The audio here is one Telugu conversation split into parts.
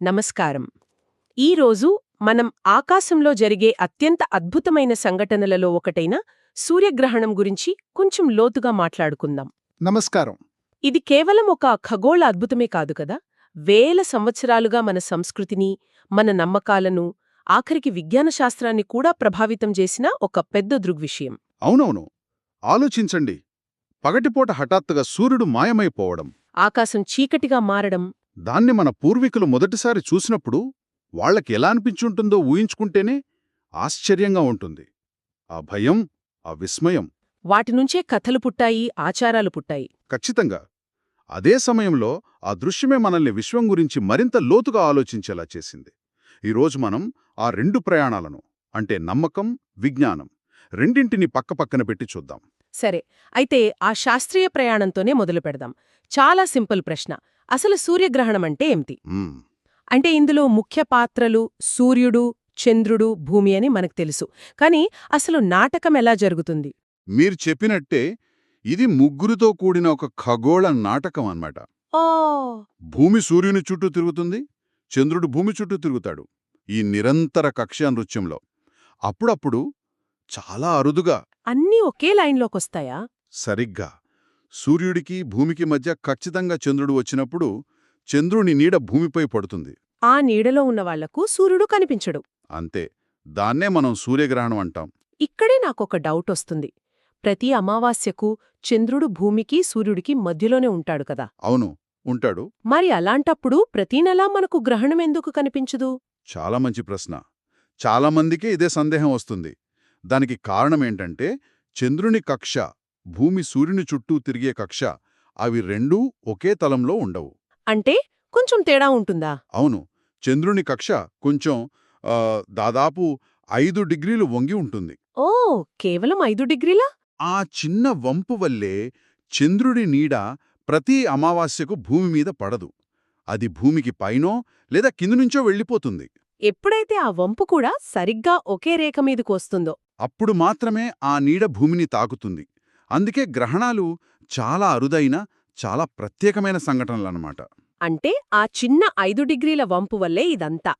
నమస్కారం. ఈరోజు మనం ఆకాశంలో జరిగే అత్యంత అద్భుతమైన సంఘటనలలో ఒకటైన సూర్యగ్రహణం గురించి కొంచెం లోతుగా మాట్లాడుకుందాం. నమస్కారం. ఇది కేవలం ఒక ఖగోళ అద్భుతమే కాదు కదా, వేల సంవత్సరాలుగా మన సంస్కృతిని, మన నమ్మకాలను, ఆఖరికి విజ్ఞాన శాస్త్రాన్ని కూడా ప్రభావితం చేసిన ఒక పెద్ద దృగ్విషయం. అవునవును. ఆలోచించండి. పగటిపూట హఠాత్తుగా సూర్యుడు మాయమైపోవడం. ఆకాశం చీకటిగా మారడం. దాన్ని మన పూర్వీకులు మొదటిసారి చూసినప్పుడు వాళ్లకి ఎలా అనిపించుంటుందో ఊహించుకుంటేనే ఆశ్చర్యంగా ఉంటుంది. ఆ భయం, ఆ విస్మయం. వాటినుంచే కథలు పుట్టాయి, ఆచారాలు పుట్టాయి. ఖచ్చితంగా. అదే సమయంలో ఆ దృశ్యమే మనల్ని విశ్వం గురించి మరింత లోతుగా ఆలోచించేలా చేసింది. ఈరోజు మనం ఆ రెండు ప్రయాణాలను, అంటే నమ్మకం, విజ్ఞానం, రెండింటినీ పక్కపక్కన పెట్టి చూద్దాం. సరే, అయితే ఆ శాస్త్రీయ ప్రయాణంతోనే మొదలు పెడదాం. చాలా సింపుల్ ప్రశ్న. అసలు సూర్యగ్రహణం అంటే ఏమిటి? అంటే ఇందులో ముఖ్య పాత్రలు సూర్యుడు, చంద్రుడు, భూమి అని మనకు తెలుసు. కానీ అసలు నాటకం ఎలా జరుగుతుంది? మీరు చెప్పినట్టే ఇది ముగ్గురితో కూడిన ఒక ఖగోళ నాటకం అన్నమాట. ఓ, భూమి సూర్యుని చుట్టూ తిరుగుతుంది, చంద్రుడు భూమి చుట్టూ తిరుగుతాడు. ఈ నిరంతర కక్ష్య నృత్యంలో అప్పుడప్పుడు చాలా అరుదుగా అన్నీ ఒకే లైన్లోకొస్తాయా? సరిగ్గా సూర్యుడికి భూమికి మధ్య ఖచ్చితంగా చంద్రుడు వచ్చినప్పుడు చంద్రుని నీడ భూమిపై పడుతుంది. ఆ నీడలో ఉన్న వాళ్లకు సూర్యుడు కనిపించడు. అంతే. దాన్నే మనం సూర్యగ్రహణం అంటాం. ఇక్కడే నాకొక డౌట్ వస్తుంది. ప్రతి అమావాస్యకు చంద్రుడు భూమికి, సూర్యుడికి మధ్యలోనే ఉంటాడు కదా. అవును, ఉంటాడు. మరి అలాంటప్పుడు ప్రతి నెలా మనకు గ్రహణం ఎందుకు కనిపించదు? చాలా మంచి ప్రశ్న. చాలామందికే ఇదే సందేహం వస్తుంది. దానికి కారణమేంటంటే చంద్రుని కక్ష, భూమి సూర్యుని చుట్టూ తిరిగే కక్ష, అవి రెండూ ఒకే తలంలో ఉండవు. అంటే కొంచెం తేడా ఉంటుందా? అవును. చంద్రుని కక్ష కొంచెం దాదాపు 5 డిగ్రీలు వంగి ఉంటుంది. ఓ, కేవలం 5 డిగ్రీలా? ఆ చిన్న వంపు వల్లే చంద్రుడి నీడ ప్రతి అమావాస్యకు భూమి మీద పడదు. అది భూమికి పైనో లేదా కిందనుంచో వెళ్ళిపోతుంది. ఎప్పుడైతే ఆ వంపు కూడా సరిగ్గా ఒకే రేఖ మీదకు వస్తుందో అప్పుడు మాత్రమే ఆ నీడ భూమిని తాకుతుంది. అందుకే గ్రహణాలు చాలా అరుదైన, చాలా ప్రత్యేకమైన సంఘటనలన్నమాట. అంటే ఆ చిన్న 5 డిగ్రీల వంపు వల్లే ఇదంతా.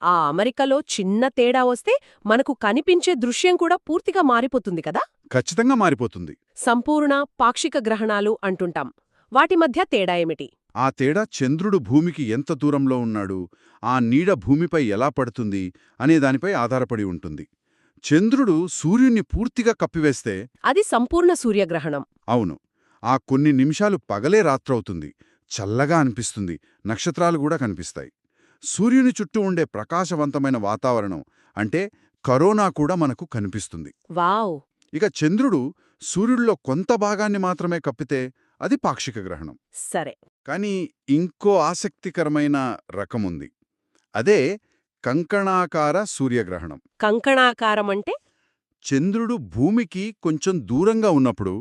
ఆ అమరికలో చిన్న తేడా వస్తే మనకు కనిపించే దృశ్యం కూడా పూర్తిగా మారిపోతుంది కదా. ఖచ్చితంగా మారిపోతుంది. సంపూర్ణ, పాక్షిక గ్రహణాలు అంటుంటాం. వాటి మధ్య తేడా ఏమిటి? ఆ తేడా చంద్రుడు భూమికి ఎంత దూరంలో ఉన్నాడు, ఆ నీడ భూమిపై ఎలా పడుతుంది అనే దానిపై ఆధారపడి ఉంటుంది. చంద్రుడు సూర్యుణ్ణి పూర్తిగా కప్పివేస్తే అది సంపూర్ణ సూర్యగ్రహణం. అవును. ఆ కొన్ని నిమిషాలు పగలే రాత్రవుతుంది. చల్లగా అనిపిస్తుంది. నక్షత్రాలు కూడా కనిపిస్తాయి. సూర్యుని చుట్టూ ఉండే ప్రకాశవంతమైన వాతావరణం, అంటే కరోనా కూడా మనకు కనిపిస్తుంది. వావ్! ఇక చంద్రుడు సూర్యుడిలో కొంత భాగాన్ని మాత్రమే కప్పితే అది పాక్షిక గ్రహణం. సరే. కానీ ఇంకో ఆసక్తికరమైన రకముంది. అదే కంకణాకార సూర్యగ్రహణం. కంకణాకారం అంటే? చంద్రుడు భూమికి కొంచెం దూరంగా ఉన్నప్పుడు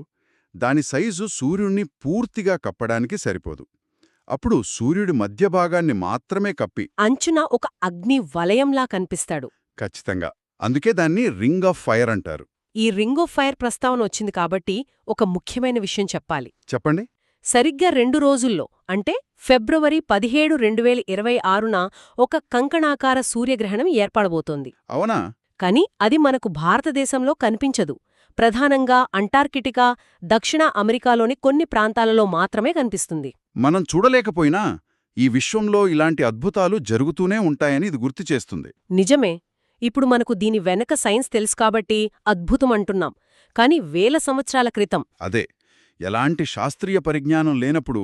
దాని సైజు సూర్యుణ్ణి పూర్తిగా కప్పడానికి సరిపోదు. అప్పుడు సూర్యుడి మధ్య భాగాన్ని మాత్రమే కప్పి అంచున ఒక అగ్ని వలయంలా కనిపిస్తాడు. ఖచ్చితంగా. అందుకే దాన్ని రింగ్ ఆఫ్ ఫైర్ అంటారు. ఈ రింగ్ ఆఫ్ ఫైర్ ప్రస్తావన వచ్చింది కాబట్టి ఒక ముఖ్యమైన విషయం చెప్పాలి. చెప్పండి. సరిగ్గా 2 రోజుల్లో, అంటే ఫిబ్రవరి 17, 2026న ఒక కంకణాకార సూర్యగ్రహణం ఏర్పడబోతోంది. అవునా? కాని అది మనకు భారతదేశంలో కనిపించదు. ప్రధానంగా అంటార్కిటికా, దక్షిణ అమెరికాలోని కొన్ని ప్రాంతాలలో మాత్రమే కనిపిస్తుంది. మనం చూడలేకపోయినా ఈ విశ్వంలో ఇలాంటి అద్భుతాలు జరుగుతూనే ఉంటాయని ఇది గుర్తు చేస్తుంది. నిజమే. ఇప్పుడు మనకు దీని వెనక సైన్స్ తెలుసు కాబట్టి అద్భుతమంటున్నాం. కాని వేల సంవత్సరాల క్రితం అదే, ఎలాంటి శాస్త్రీయ పరిజ్ఞానం లేనప్పుడు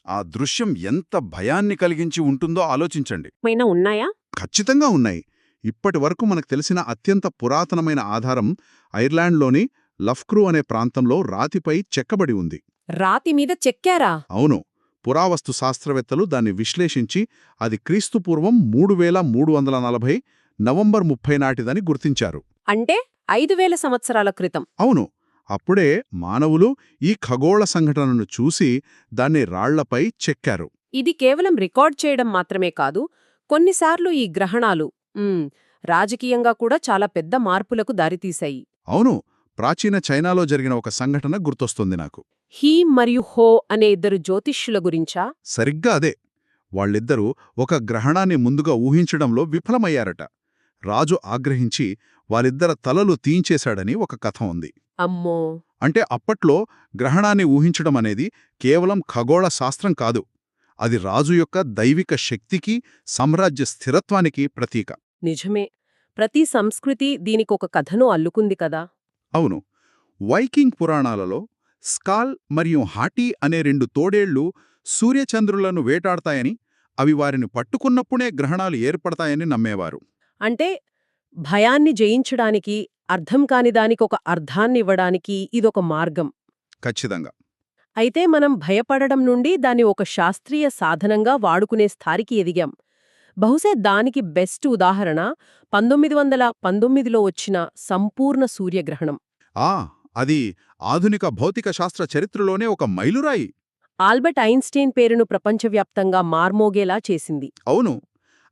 ఆ దృశ్యం ఎంత భయాన్ని కలిగించి ఉంటుందో ఆలోచించండి. ఏమైనా ఉన్నాయా? ఖచ్చితంగా ఉన్నాయి. ఇప్పటి వరకు మనకు తెలిసిన అత్యంత పురాతనమైన ఆధారం ఐర్లాండ్లోని లఫ్క్రూ అనే ప్రాంతంలో రాతిపై చెక్కబడి ఉంది. రాతి మీద చెక్కారా? అవును. పురావస్తు శాస్త్రవేత్తలు దాన్ని విశ్లేషించి అది క్రీస్తుపూర్వం 3340 నవంబర్ 30 నాటిదని గుర్తించారు. అంటే 5000 సంవత్సరాల క్రితం. అవును. అప్పుడే మానవులు ఈ ఖగోళ సంఘటనను చూసి దాన్ని రాళ్లపై చెక్కారు. ఇది కేవలం రికార్డ్ చేయడం మాత్రమే కాదు, కొన్నిసార్లు ఈ గ్రహణాలు రాజకీయంగా కూడా చాలా పెద్ద మార్పులకు దారితీశాయి. అవును. ప్రాచీన చైనాలో జరిగిన ఒక సంఘటన గుర్తొస్తుంది నాకు. హీ మరియు హో అనే 2 జ్యోతిష్యుల గురించా? సరిగ్గా అదే. వాళ్ళిద్దరూ ఒక గ్రహణాన్ని ముందుగా ఊహించడంలో విఫలమయ్యారట. రాజు ఆగ్రహించి వాళ్ళిద్దర తలలు తీయించేశాడని ఒక కథ ఉంది. అమ్మో! అంటే అప్పట్లో గ్రహణాన్ని ఊహించడం అనేది కేవలం ఖగోళ శాస్త్రం కాదు, అది రాజు యొక్క దైవిక శక్తికి, సామ్రాజ్య స్థిరత్వానికి ప్రతీక. నిజమే. ప్రతి సంస్కృతి దీనికొక కథను అల్లుకుంది కదా. అవును. వైకింగ్ పురాణాలలో స్కాల్ మరియు హాటీ అనే 2 తోడేళ్లు సూర్యచంద్రులను వేటాడతాయని, అవి వారిని పట్టుకున్నప్పుడే గ్రహణాలు ఏర్పడతాయని నమ్మేవారు. అంటే భయాన్ని జయించడానికి, అర్థం కాని దానికొక అర్థాన్నివ్వడానికి ఇదొక మార్గం. ఖచ్చితంగా. అయితే మనం భయపడడం నుండి దాన్ని ఒక శాస్త్రీయ సాధనంగా వాడుకునే స్థాయికి ఎదిగాం. బహుశా దానికి బెస్ట్ ఉదాహరణ 1919లో వచ్చిన సంపూర్ణ సూర్యగ్రహణం. అది ఆధునిక భౌతిక శాస్త్ర చరిత్రలోనే ఒక మైలురాయి. ఆల్బర్ట్ ఐన్స్టీన్ పేరును ప్రపంచవ్యాప్తంగా మార్మోగేలా చేసింది. అవును.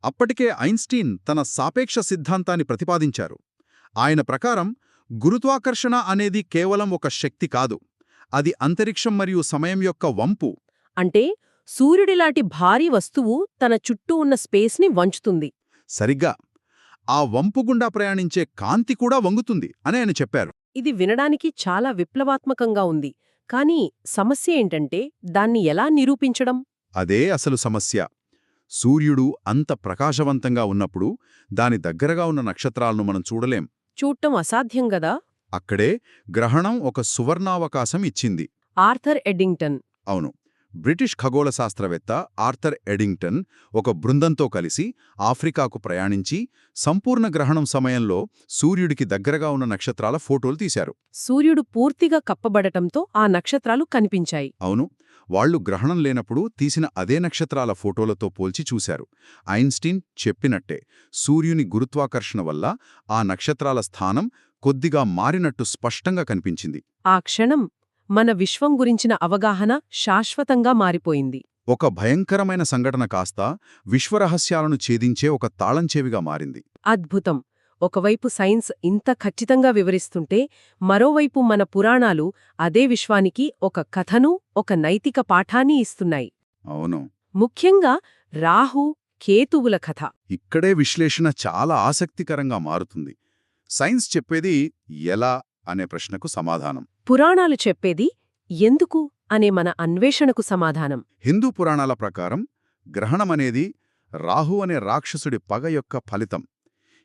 అప్పటికే ఐన్స్టీన్ తన సాపేక్ష సిద్ధాంతాన్ని ప్రతిపాదించారు. ఆయన ప్రకారం గురుత్వాకర్షణ అనేది కేవలం ఒక శక్తి కాదు, అది అంతరిక్షం మరియు సమయం యొక్క వంపు. అంటే సూర్యుడిలాంటి భారీ వస్తువు తన చుట్టూ ఉన్న స్పేస్ని వంచుతుంది. సరిగ్గా. ఆ వంపు గుండా ప్రయాణించే కాంతి కూడా వంగుతుంది అని ఆయన చెప్పారు. ఇది వినడానికి చాలా విప్లవాత్మకంగా ఉంది. కానీ సమస్య ఏంటంటే దాన్ని ఎలా నిరూపించడం? అదే అసలు సమస్య. సూర్యుడు అంత ప్రకాశవంతంగా ఉన్నప్పుడు దాని దగ్గరగా ఉన్న నక్షత్రాలను మనం చూడలేం. చూడటం అసాధ్యం గదా. అక్కడే గ్రహణం ఒక సువర్ణావకాశం ఇచ్చింది. Arthur Eddington. అవును. బ్రిటిష్ ఖగోళ శాస్త్రవేత్త ఆర్థర్ ఎడింగ్టన్ ఒక బృందంతో కలిసి ఆఫ్రికాకు ప్రయాణించి సంపూర్ణ గ్రహణం సమయంలో సూర్యుడికి దగ్గరగా ఉన్న నక్షత్రాల ఫోటోలు తీశారు. సూర్యుడు పూర్తిగా కప్పబడటంతో ఆ నక్షత్రాలు కనిపించాయి. అవును. వాళ్లు గ్రహణం లేనప్పుడు తీసిన అదే నక్షత్రాల ఫోటోలతో పోల్చి చూశారు. ఐన్స్టీన్ చెప్పినట్టే సూర్యుని గురుత్వాకర్షణ వల్ల ఆ నక్షత్రాల స్థానం కొద్దిగా మారినట్టు స్పష్టంగా కనిపించింది. ఆ క్షణం మన విశ్వం గురించిన అవగాహన శాశ్వతంగా మారిపోయింది. ఒక భయంకరమైన సంఘటన కాస్త విశ్వరహస్యాలను ఛేదించే ఒక తాళంచెవిగా మారింది. అద్భుతం. ఒకవైపు సైన్స్ ఇంత ఖచ్చితంగా వివరిస్తుంటే, మరోవైపు మన పురాణాలు అదే విశ్వానికి ఒక కథను, ఒక నైతిక పాఠాన్ని ఇస్తున్నాయి. అవును. ముఖ్యంగా రాహు, కేతువుల కథ. ఇక్కడే విశ్లేషణ చాలా ఆసక్తికరంగా మారుతుంది. సైన్స్ చెప్పేది ఎలా అనే ప్రశ్నకు సమాధానం, పురాణాలు చెప్పేది ఎందుకు అనే మన అన్వేషణకు సమాధానం. హిందూ పురాణాల ప్రకారం గ్రహణమనేది రాహు అనే రాక్షసుడి పగ యొక్క ఫలితం.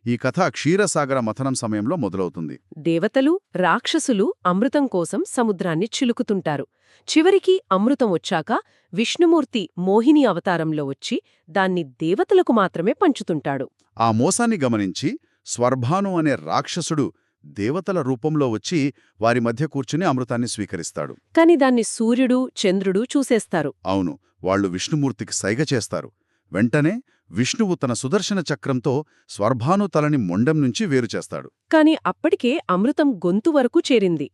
ఈ కథ క్షీరసాగర మథనం సమయంలో మొదలవుతుంది. దేవతలు, రాక్షసులు అమృతం కోసం సముద్రాన్ని చిలుకుతుంటారు. చివరికి అమృతం వచ్చాక విష్ణుమూర్తి మోహిని అవతారంలో వచ్చి దాన్ని దేవతలకు మాత్రమే పంచుతుంటాడు. ఆ మోసాన్ని గమనించి స్వర్భాను అనే రాక్షసుడు దేవతల రూపంలో వచ్చి వారి మధ్య కూర్చుని అమృతాన్ని స్వీకరిస్తాడు. కాని దాన్ని సూర్యుడు, చంద్రుడు చూసేస్తారు. అవును. వాళ్లు విష్ణుమూర్తికి సైగ చేస్తారు. వెంటనే విష్ణువు తన సుదర్శన చక్రంతో స్వర్భాను తలని మొండెం నుంచి వేరుచేస్తాడు. కాని అప్పటికే అమృతం గొంతు వరకు చేరింది.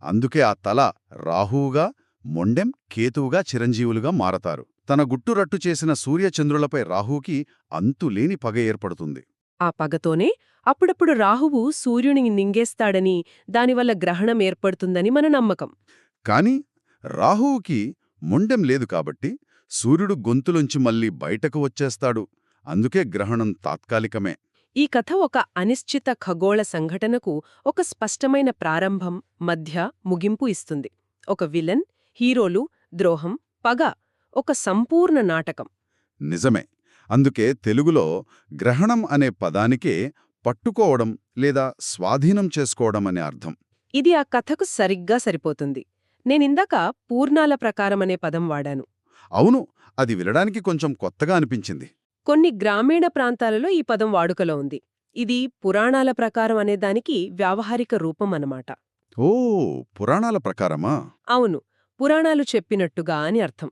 అందుకే ఆ తల రాహువుగా, మొండెం కేతువుగా చిరంజీవులుగా మారతారు. తన గుట్టురట్టు చేసిన సూర్యచంద్రులపై రాహువుకి అంతులేని పగ ఏర్పడుతుంది. ఆ పగతోనే అప్పుడప్పుడు రాహువు సూర్యుని నింగేస్తాడని, దానివల్ల గ్రహణం ఏర్పడుతుందని మన నమ్మకం. కాని రాహువుకి మొండెం లేదు కాబట్టి సూర్యుడు గొంతులోంచి మళ్ళీ బయటకు వచ్చేస్తాడు. అందుకే గ్రహణం తాత్కాలికమే. ఈ కథ ఒక అనిశ్చిత ఖగోళ సంఘటనకు ఒక స్పష్టమైన ప్రారంభం, మధ్య, ముగింపు ఇస్తుంది. ఒక విలన్, హీరోలు, ద్రోహం, పగ, ఒక సంపూర్ణ నాటకం. నిజమే. అందుకే తెలుగులో గ్రహణం అనే పదానికే పట్టుకోవడం లేదా స్వాధీనం చేసుకోవడం అనే అర్థం. ఇది ఆ కథకు సరిగ్గా సరిపోతుంది. నేనిందాక పూర్ణాల ప్రకారమనే పదం వాడాను. అవును. అది వినడానికి కొంచెం కొత్తగా అనిపించింది. కొన్ని గ్రామీణ ప్రాంతాలలో ఈ పదం వాడుకలో ఉంది. ఇది పురాణాల ప్రకారం అనేదానికి వ్యావహారిక రూపం అన్నమాట. ఓ, పురాణాల ప్రకారమా? అవును, పురాణాలు చెప్పినట్టుగా అని అర్థం.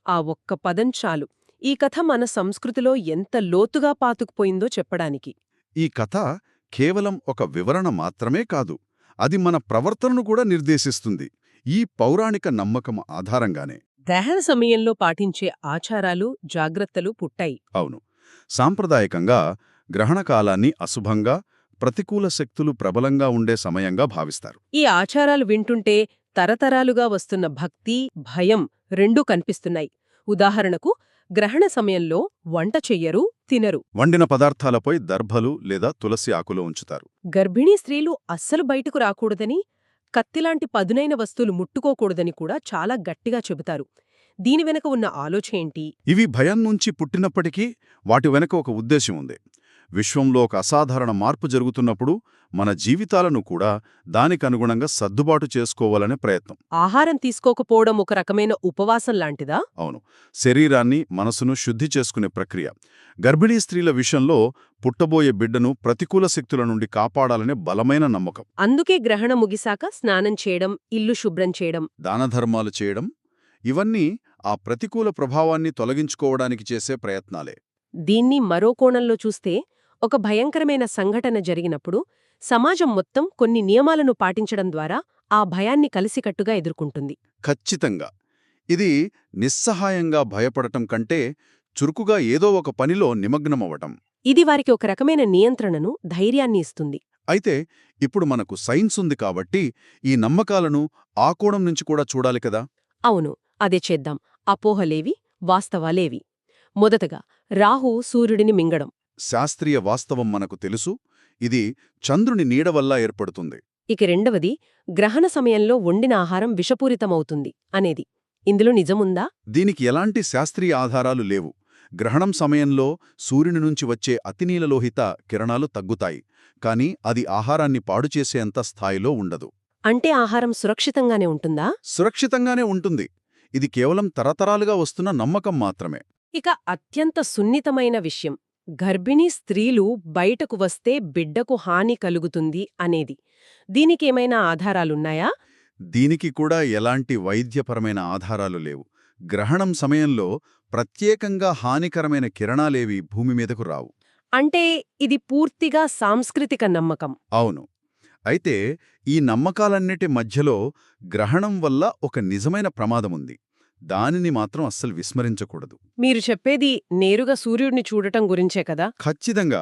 ఆ ఒక్క పదం చాలు ఈ కథ మన సంస్కృతిలో ఎంత లోతుగా పాతుకుపోయిందో చెప్పడానికి. ఈ కథ కేవలం ఒక వివరణ మాత్రమే కాదు, అది మన ప్రవర్తనను కూడా నిర్దేశిస్తుంది. ఈ పౌరాణిక నమ్మకం ఆధారంగానే గ్రహణ సమయంలో పాటించే ఆచారాలు, జాగ్రత్తలు పుట్టాయి. అవును. సాంప్రదాయకంగా గ్రహణకాలాన్ని అశుభంగా, ప్రతికూల శక్తులు ప్రబలంగా ఉండే సమయంగా భావిస్తారు. ఈ ఆచారాలు వింటుంటే తరతరాలుగా వస్తున్న భక్తి, భయం రెండూ కనిపిస్తున్నాయి. ఉదాహరణకు, గ్రహణ సమయంలో వంట చెయ్యరు, తినరు. వండిన పదార్థాలపై దర్భలు లేదా తులసి ఆకులు ఉంచుతారు. గర్భిణీ స్త్రీలు అస్సలు బయటకు రాకూడదని, కత్తిలాంటి పదునైన వస్తువులు ముట్టుకోకూడదని కూడా చాలా గట్టిగా చెబుతారు. దీని వెనక ఉన్న ఆలోచనేంటి? ఇవి భయం నుంచి పుట్టినప్పటికీ వాటి వెనక ఒక ఉద్దేశం ఉంది. విశ్వంలో ఒక అసాధారణ మార్పు జరుగుతున్నప్పుడు మన జీవితాలను కూడా దానికనుగుణంగా సర్దుబాటు చేసుకోవాలనే ప్రయత్నం. ఆహారం తీసుకోకపోవడం ఒక రకమైన ఉపవాసం లాంటిదా? అవును, శరీరాన్ని మనసును శుద్ధి చేసుకునే ప్రక్రియ. గర్భిణీ స్త్రీల విషయంలో పుట్టబోయే బిడ్డను ప్రతికూల శక్తుల నుండి కాపాడాలనే బలమైన నమ్మకం. అందుకే గ్రహణం ముగిశాక స్నానం చేయడం, ఇల్లు శుభ్రం చేయడం, దానధర్మాలు చేయడం, ఇవన్నీ ఆ ప్రతికూల ప్రభావాన్ని తొలగించుకోవడానికి చేసే ప్రయత్నాలే. దీన్ని మరో కోణంలో చూస్తే, ఒక భయంకరమైన సంఘటన జరిగినప్పుడు సమాజం మొత్తం కొన్ని నియమాలను పాటించడం ద్వారా ఆ భయాన్ని కలిసికట్టుగా ఎదుర్కొంటుంది. ఖచ్చితంగా. ఇది నిస్సహాయంగా భయపడటం కంటే చురుకుగా ఏదో ఒక పనిలో నిమగ్నమవ్వటం. ఇది వారికి ఒక రకమైన నియంత్రణను, ధైర్యాన్ని ఇస్తుంది. అయితే ఇప్పుడు మనకు సైన్స్ ఉంది కాబట్టి ఈ నమ్మకాలను ఆ కోణం నుంచి కూడా చూడాలి కదా. అవును, అదే చేద్దాం. అపోహలేవి, వాస్తవాలేవి. మొదటగా రాహు సూర్యుడిని మింగడం. శాస్త్రీయ వాస్తవం మనకు తెలుసు, ఇది చంద్రుని నీడ వల్ల ఏర్పడుతుంది. ఇక రెండవది, గ్రహణ సమయంలో వండిన ఆహారం విషపూరితమవుతుంది అనేది. ఇందులో నిజముందా? దీనికి ఎలాంటి శాస్త్రీయ ఆధారాలు లేవు. గ్రహణం సమయంలో సూర్యుని నుంచి వచ్చే అతినీలలోహిత కిరణాలు తగ్గుతాయి, కాని అది ఆహారాన్ని పాడుచేసేంత స్థాయిలో ఉండదు. అంటే ఆహారం సురక్షితంగానే ఉంటుందా? సురక్షితంగానే ఉంటుంది. ఇది కేవలం తరతరాలుగా వస్తున్న నమ్మకం మాత్రమే. ఇక అత్యంత సున్నితమైన విషయం, గర్భిణీ స్త్రీలు బయటకు వస్తే బిడ్డకు హాని కలుగుతుంది అనేది. దీనికేమైనా ఆధారాలున్నాయా? దీనికి కూడా ఎలాంటి వైద్యపరమైన ఆధారాలు లేవు. గ్రహణం సమయంలో ప్రత్యేకంగా హానికరమైన కిరణాలేవి భూమి మీదకు రావు. అంటే ఇది పూర్తిగా సాంస్కృతిక నమ్మకం. అవును. అయితే ఈ నమ్మకాలన్నిటి మధ్యలో గ్రహణం వల్ల ఒక నిజమైన ప్రమాదముంది. దానిని మాత్రం అస్సలు విస్మరించకూడదు. మీరు చెప్పేది నేరుగా సూర్యుడిని చూడటం గురించే కదా? ఖచ్చితంగా.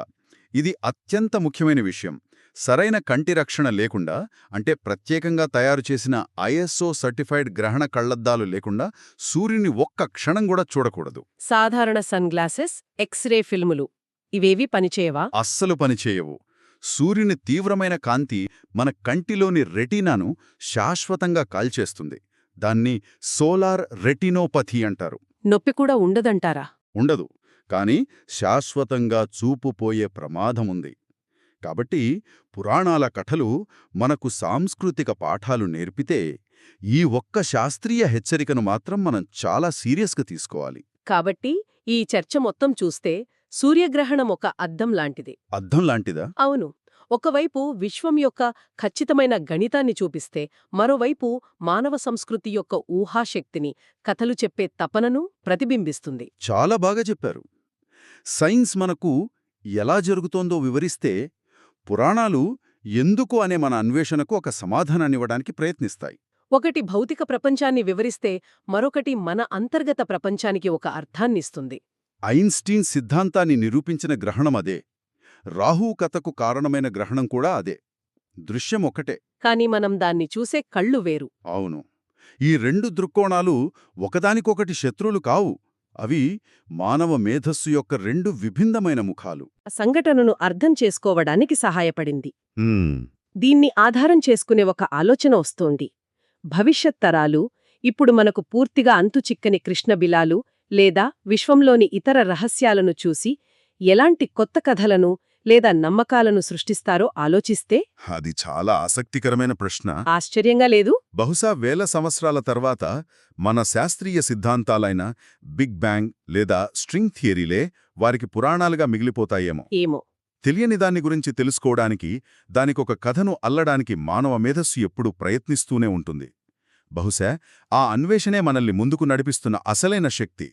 ఇది అత్యంత ముఖ్యమైన విషయం. సరైన కంటి రక్షణ లేకుండా, అంటే ప్రత్యేకంగా తయారు చేసిన ISO సర్టిఫైడ్ గ్రహణ కళ్లద్దాలు లేకుండా సూర్యుని ఒక్క క్షణం కూడా చూడకూడదు. సాధారణ సన్ గ్లాసెస్, ఎక్స్రే ఫిల్ములు ఇవేవి పనిచేయవా? అస్సలు పనిచేయవు. సూర్యుని తీవ్రమైన కాంతి మన కంటిలోని రెటీనాను శాశ్వతంగా కాల్చేస్తుంది. దాన్ని సోలార్ రెటినోపథీ అంటారు. నొప్పి కూడా ఉండదంటారా? ఉండదు, కాని శాశ్వతంగా చూపుపోయే ప్రమాదముంది. కాబట్టి పురాణాల కథలు మనకు సాంస్కృతిక పాఠాలు నేర్పితే, ఈ ఒక్క శాస్త్రీయ హెచ్చరికను మాత్రం మనం చాలా సీరియస్గా తీసుకోవాలి. కాబట్టి ఈ చర్చ మొత్తం చూస్తే సూర్యగ్రహణం ఒక అద్దం లాంటిది. అద్దం లాంటిదా? అవును. ఒకవైపు విశ్వం యొక్క ఖచ్చితమైన గణితాన్ని చూపిస్తే, మరోవైపు మానవ సంస్కృతి యొక్క ఊహాశక్తిని, కథలు చెప్పే తపనను ప్రతిబింబిస్తుంది. చాలా బాగా చెప్పారు. సైన్స్ మనకు ఎలా జరుగుతోందో వివరిస్తే, పురాణాలు ఎందుకు అనే మన అన్వేషణకు ఒక సమాధానాన్నివ్వడానికి ప్రయత్నిస్తాయి. ఒకటి భౌతిక ప్రపంచాన్ని వివరిస్తే, మరొకటి మన అంతర్గత ప్రపంచానికి ఒక అర్థాన్నిస్తుంది. ఐన్స్టీన్ సిద్ధాంతాన్ని నిరూపించిన గ్రహణం అదే. రాహు కథకు కారణమైన గ్రహణం కూడా అదే. దృశ్యం ఒకటే, కాని మనం దాన్ని చూసే కళ్ళు వేరు. అవును. ఈ రెండు దృక్కోణాలు ఒకదానికొకటి శత్రువులు కావు. అవి మానవ మేధస్సు యొక్క రెండు విభిన్నమైన ముఖాలు. ఆ సంఘటనను అర్థం చేసుకోవడానికి సహాయపడింది. దీన్ని ఆధారం చేసుకునే ఒక ఆలోచన వస్తోంది. భవిష్యత్ తరాలు ఇప్పుడు మనకు పూర్తిగా అంతుచిక్కని కృష్ణబిలాలు లేదా విశ్వంలోని ఇతర రహస్యాలను చూసి ఎలాంటి కొత్త కథలను లేదా నమ్మకాలను సృష్టిస్తారో ఆలోచిస్తే, అది చాలా ఆసక్తికరమైన ప్రశ్న. ఆశ్చర్యంగా లేదు? బహుశా వేల సంవత్సరాల తర్వాత మన శాస్త్రీయ సిద్ధాంతాలైన బిగ్ బ్యాంగ్ లేదా స్ట్రింగ్ థియరీలే వారికి పురాణాలుగా మిగిలిపోతాయేమో. ఏమో. తెలియని దాని గురించి తెలుసుకోవడానికి, దానికొక కథను అల్లడానికి మానవ మేధస్సు ఎప్పుడూ ప్రయత్నిస్తూనే ఉంటుంది. బహుశా ఆ అన్వేషణే మనల్ని ముందుకు నడిపిస్తున్న అసలైన శక్తి.